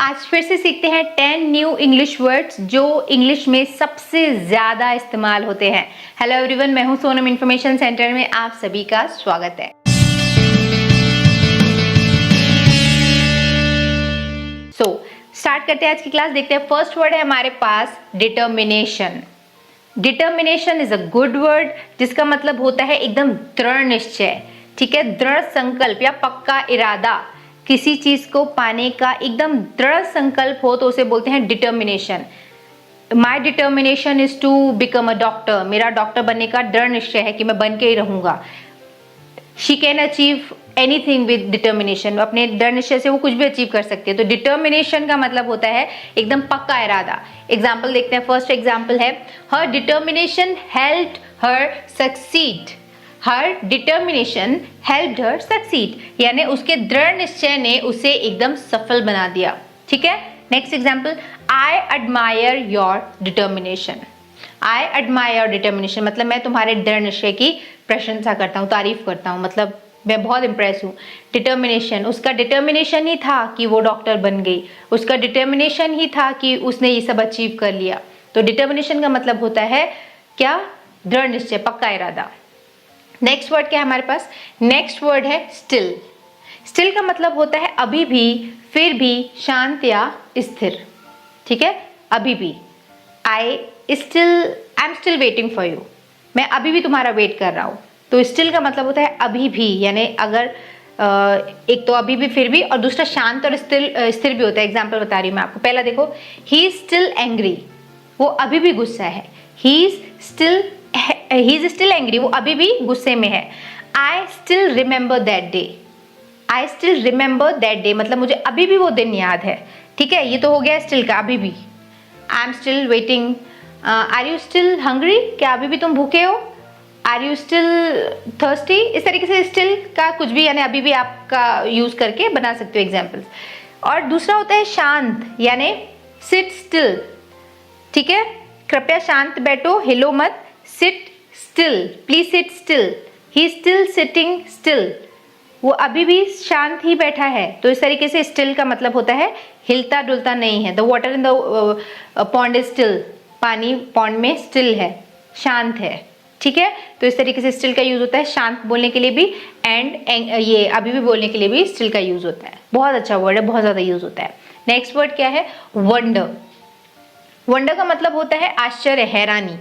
आज फिर से सीखते हैं 10 न्यू इंग्लिश वर्ड्स जो इंग्लिश में सबसे ज्यादा इस्तेमाल होते हैं। हेलो एवरीवन, मैं हूं सोनम इंफॉर्मेशन सेंटर में आप सभी का स्वागत है। स्टार्ट करते हैं आज की क्लास। देखते हैं फर्स्ट वर्ड है हमारे पास determination. Determination is a good word जिसका मतलब होता है एकदम दृढ़ निश्चय, ठीक है, दृढ़ संकल्प या पक्का इरादा। किसी चीज को पाने का एकदम दृढ़ संकल्प हो तो उसे बोलते हैं determination. My determination is to become a doctor. मेरा डॉक्टर बनने का दृढ़ निश्चय है कि मैं बन के ही रहूंगा। She can achieve anything with determination. अपने दृढ़ निश्चय से वो कुछ भी अचीव कर सकती है। तो डिटर्मिनेशन का मतलब होता है एकदम पक्का इरादा। एग्जाम्पल देखते हैं। फर्स्ट एग्जाम्पल है हर डिटर्मिनेशन हेल्प्ड हर सक्सीड। हर डिटर्मिनेशन हेल्प्ड हर सक्सीड, यानी उसके दृढ़ निश्चय ने उसे एकदम सफल बना दिया। ठीक है, next example, I admire your determination. I admire determination मतलब मैं तुम्हारे दृढ़ निश्चय की प्रशंसा करता हूँ, तारीफ करता हूँ, मतलब मैं बहुत इंप्रेस हूँ। डिटर्मिनेशन, उसका डिटर्मिनेशन ही था कि वो डॉक्टर बन गई, उसका डिटर्मिनेशन ही था कि उसने ये सब अचीव कर लिया। तो डिटर्मिनेशन का मतलब होता है क्या? दृढ़ निश्चय, पक्का इरादा। नेक्स्ट वर्ड क्या है हमारे पास? नेक्स्ट वर्ड है स्टिल। स्टिल का मतलब होता है अभी भी, फिर भी, शांत या स्थिर। ठीक है, अभी भी। I am still waiting for you. मैं अभी भी तुम्हारा वेट कर रहा हूँ। तो स्टिल का मतलब होता है अभी भी, यानी अगर एक तो अभी भी, फिर भी, और दूसरा शांत और स्थिर भी होता है। एग्जाम्पल बता रही हूँ मैं आपको। पहला देखो, ही इज स्टिल एंग्री। वो अभी भी गुस्सा है। ही इज स्टिल एंग्री, वो अभी भी गुस्से में है। I still remember that day. I still remember that day मतलब मुझे अभी भी वो दिन याद है। ठीक है, ये तो हो गया स्टिल का, अभी भी। I am still waiting. Are you still hungry? क्या अभी भी तुम भूखे हो? Are you still thirsty? इस तरीके से स्टिल का कुछ भी, यानी अभी भी आपका यूज करके बना सकते हो एग्जाम्पल्स। और दूसरा होता है शांत, यानी सिट स्टिल। ठीक है, कृपया शांत बैठो, हिलो मत। Seat still, please sit still. He still sitting still, वो अभी भी शांत ही बैठा है। तो इस तरीके से स्टिल का मतलब होता है हिलता डुलता नहीं है। The water in the pond is still. पानी पॉन्ड में स्टिल है, शांत है। ठीक है, तो इस तरीके से स्टिल का यूज होता है शांत बोलने के लिए भी, एंड ये अभी भी बोलने के लिए भी स्टिल का यूज होता है। बहुत अच्छा वर्ड है, बहुत ज्यादा यूज होता है। नेक्स्ट वर्ड क्या है? वंडर। वंडर का मतलब होता है आश्चर्य, हैरानी।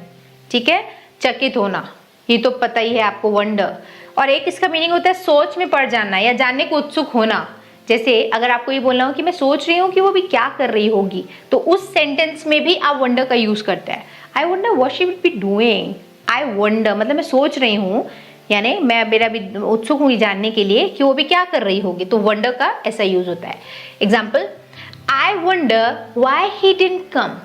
ठीक है, चकित होना, ये तो पता ही है आपको, वंडर। और एक इसका मीनिंग होता है सोच में पड़ जाना या जानने को उत्सुक होना। जैसे अगर आपको ये बोलना हो कि मैं सोच रही हूँ कि वो भी क्या कर रही होगी, तो उस सेंटेंस में भी आप वंडर का यूज करते हैं। I wonder what she will be doing. I wonder मतलब मैं सोच रही हूँ, यानी मेरा भी उत्सुक हूँ जानने के लिए कि वो भी क्या कर रही होगी। तो वंडर का ऐसा यूज होता है। Example, I wonder why he didn't come.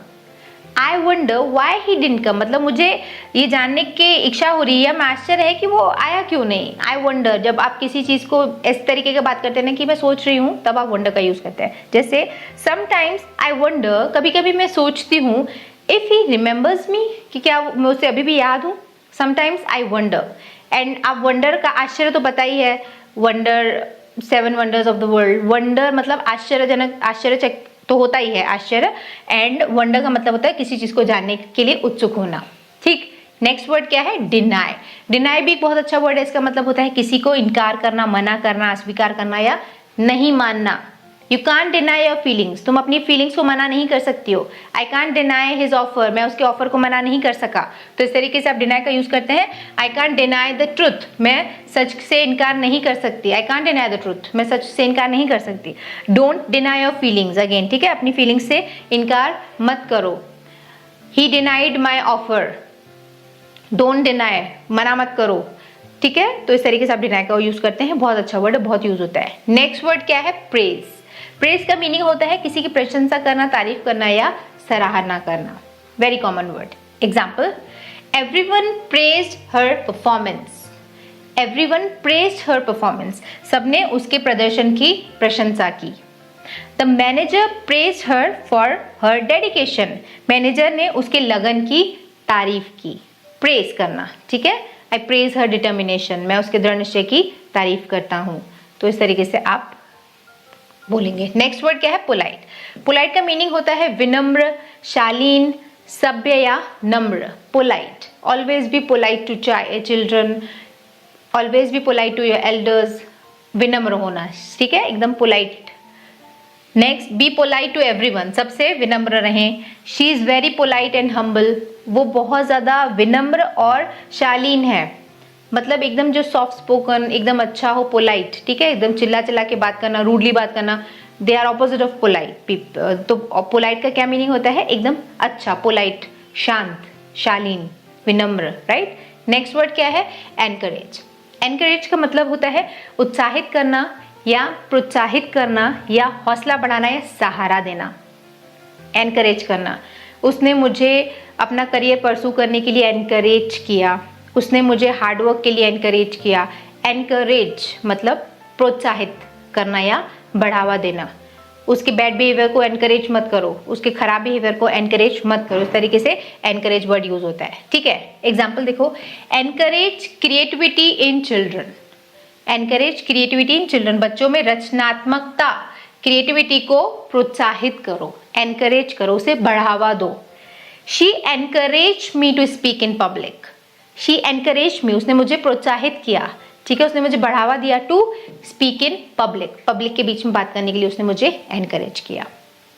I wonder why he didn't come मतलब मुझे ये जानने की इच्छा हो रही है, मैं आश्चर्य है कि वो आया क्यों नहीं। आई वंडर, जब आप किसी चीज को इस तरीके की बात करते हैं ना कि मैं सोच रही हूँ, तब आप वंडर का यूज करते हैं। जैसे समटाइम्स आई वंडर, कभी कभी मैं सोचती हूँ, इफ ही रिमेंबर्स मी, कि क्या मैं उसे अभी भी याद हूँ। Sometimes I wonder. एंड आप वंडर का आश्चर्य तो पता ही है, wonder 7 wonders of the world. Wonder मतलब आश्चर्यजनक, आश्चर्यचकित तो होता ही है आश्चर्य। एंड वंडर का मतलब होता है किसी चीज को जानने के लिए उत्सुक होना। ठीक, नेक्स्ट वर्ड क्या है? डिनाई। डिनाई भी एक बहुत अच्छा वर्ड है। इसका मतलब होता है किसी को इनकार करना, मना करना, अस्वीकार करना या नहीं मानना। You can't deny your feelings. तुम अपनी फीलिंग्स को मना नहीं कर सकती हो। I can't deny his offer, मैं उसके ऑफर को मना नहीं कर सका। तो इस तरीके से आप डिनाई का यूज करते हैं। I can't deny the truth, मैं सच से इनकार नहीं कर सकती। I can't deny the truth, मैं सच से इनकार नहीं कर सकती। Don't deny your feelings again, ठीक है, अपनी फीलिंग्स से इनकार मत करो। ही denied my offer, don't deny, मना मत करो। ठीक है, तो इस तरीके से आप डिनाई का यूज करते हैं। बहुत अच्छा वर्ड है, बहुत यूज होता है। नेक्स्ट वर्ड क्या है? प्रेज। प्रेज का मीनिंग होता है किसी की प्रशंसा करना, तारीफ करना या सराहना करना। Very common word. Example, everyone praised हर परफॉर्मेंस। एवरीवन प्रेज्ड हर परफॉर्मेंस, सबने उसके प्रदर्शन की प्रशंसा की। The manager praised her for her dedication. Manager ने उसके लगन की तारीफ की। प्रेज करना, ठीक है। आई प्रेज हर डिटर्मिनेशन, मैं उसके दृढ़ निश्चय की तारीफ करता हूँ। तो इस तरीके से आप बोलेंगे। नेक्स्ट वर्ड क्या है? पोलाइट। पोलाइट का मीनिंग होता है विनम्र, शालीन, सभ्य या नम्र। Polite, always be polite to children, always be polite to your elders, विनम्र होना, ठीक है, एकदम polite. Next, be polite to everyone, सबसे विनम्र रहें। She is very polite and humble, वो बहुत ज्यादा विनम्र और शालीन है, मतलब एकदम जो सॉफ्ट स्पोकन, एकदम अच्छा हो, पोलाइट, ठीक है, एकदम चिल्ला चिल्ला के बात करना, रूडली बात करना, they are opposite of polite. तो पोलाइट का क्या मीनिंग होता है? एकदम अच्छा, पोलाइट, शांत, शालीन, विनम्र, राइट। नेक्स्ट वर्ड क्या है? एनकरेज। एनकरेज का मतलब होता है उत्साहित करना या प्रोत्साहित करना या हौसला बढ़ाना या सहारा देना। एनकरेज करना, उसने मुझे अपना करियर परसू करने के लिए एनकरेज किया, उसने मुझे हार्डवर्क के लिए एनकरेज किया। एनकरेज मतलब प्रोत्साहित करना या बढ़ावा देना। उसके बैड बिहेवियर को एनकरेज मत करो, उसके खराब बिहेवियर को एनकरेज मत करो, इस तरीके से एनकरेज वर्ड यूज होता है, ठीक है। एग्जाम्पल देखो, encourage creativity in children. Encourage creativity in children, बच्चों में रचनात्मकता, क्रिएटिविटी को प्रोत्साहित करो, एनकरेज करो, उसे बढ़ावा दो। She encourage me to speak in public. She encourage me, उसने मुझे प्रोत्साहित किया, ठीक है, उसने मुझे बढ़ावा दिया to speak in public, public के बीच में बात करने के लिए उसने मुझे एनकरेज किया।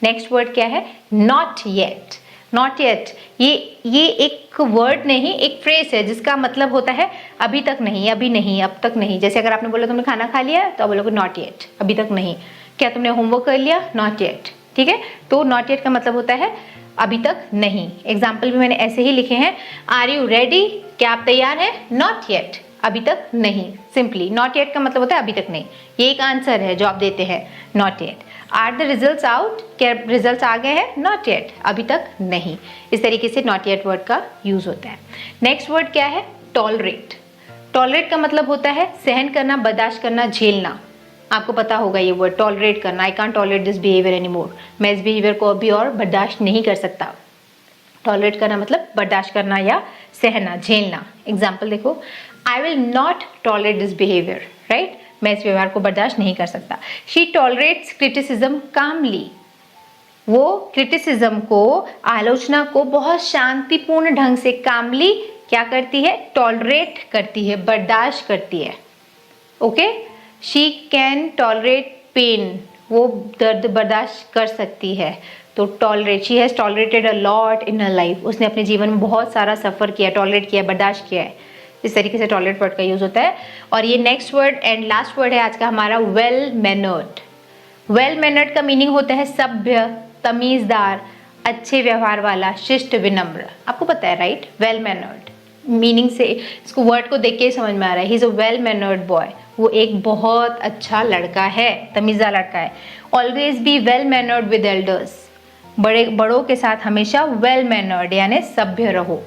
नेक्स्ट वर्ड क्या है? Not yet. नॉट येट, ये एक वर्ड नहीं, एक फ्रेज है जिसका मतलब होता है अभी तक नहीं, अभी नहीं, अब तक नहीं। जैसे अगर आपने बोला तुमने खाना खा लिया तो बोलोगे नॉट येट, अभी तक नहीं। क्या तुमने होमवर्क कर लिया? नॉट येट, ठीक है। तो नॉट येट का मतलब होता है अभी तक नहीं। एग्जाम्पल भी मैंने ऐसे ही लिखे हैं, आर यू रेडी, क्या आप तैयार हैं? नॉट येट, अभी तक नहीं। सिंपली नॉट येट का मतलब होता है अभी तक नहीं, ये एक आंसर है जो आप देते हैं, not yet. Are the results out, क्या रिजल्ट्स आ गए हैं? नॉट येट, अभी तक नहीं। इस तरीके से नॉट येट वर्ड का यूज होता है। नेक्स्ट वर्ड क्या है? टॉलरेट। टॉलरेट का मतलब होता है सहन करना, बर्दाश्त करना, झेलना। आपको पता होगा ये वर्ड, टॉलरेट करना। I can't tolerate this behaviour anymore, मैं इस बिहेवियर को अभी और बर्दाश्त नहीं कर सकता। टॉलरेट करना मतलब बर्दाश्त करना या सहना, झेलना। एग्जाम्पल देखो, I will not tolerate this behaviour, right, मैं इस व्यवहार को बर्दाश्त नहीं कर सकता। शी टॉलरेट्स क्रिटिसिज्म कामली, वो क्रिटिसिज्म को, आलोचना को बहुत शांतिपूर्ण ढंग से, कामली क्या करती है? टॉलरेट करती है, बर्दाश्त करती है। Okay, she can tolerate pain, वो दर्द बर्दाश्त कर सकती है। तो tolerate, she has tolerated a lot in her life, उसने अपने जीवन में बहुत सारा सफ़र किया, टॉलरेट किया, बर्दाश्त किया है। इस तरीके से टॉलरेट वर्ड का यूज होता है। और ये next word and last word है आज का हमारा, वेल मैनर्ड। वेल मैनर्ड का मीनिंग होता है सभ्य, तमीजदार, अच्छे व्यवहार वाला, शिष्ट, विनम्र। आपको पता है, राइट। वेल मैनर्ड मीनिंग से, इसको वर्ड को देख के समझ में आ रहा है, he is a well mannered boy, वो एक बहुत अच्छा लड़का है, तमीज़दार लड़का है। Always be well mannered with elders, बड़ों के साथ हमेशा वेल मैनर्ड यानी सभ्य रहो,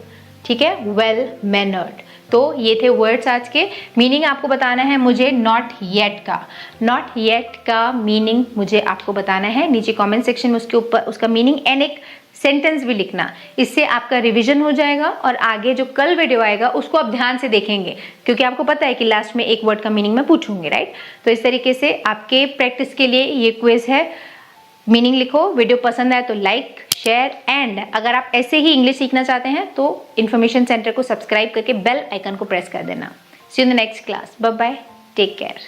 ठीक है, वेल मैनर्ड। तो ये थे वर्ड्स आज के। मीनिंग आपको बताना है मुझे नॉट येट का। नॉट येट का मीनिंग मुझे आपको बताना है, नीचे कमेंट सेक्शन में उसके ऊपर उसका मीनिंग एंड एक सेंटेंस भी लिखना। इससे आपका रिवीजन हो जाएगा और आगे जो कल वीडियो आएगा उसको आप ध्यान से देखेंगे, क्योंकि आपको पता है कि लास्ट में एक वर्ड का मीनिंग मैं पूछूंगी, राइट। तो इस तरीके से आपके प्रैक्टिस के लिए ये क्विज है। मीनिंग लिखो, वीडियो पसंद आए तो लाइक, शेयर एंड अगर आप ऐसे ही इंग्लिश सीखना चाहते हैं तो इन्फॉर्मेशन सेंटर को सब्सक्राइब करके बेल आइकन को प्रेस कर देना। See you in the next class, bye bye, take care.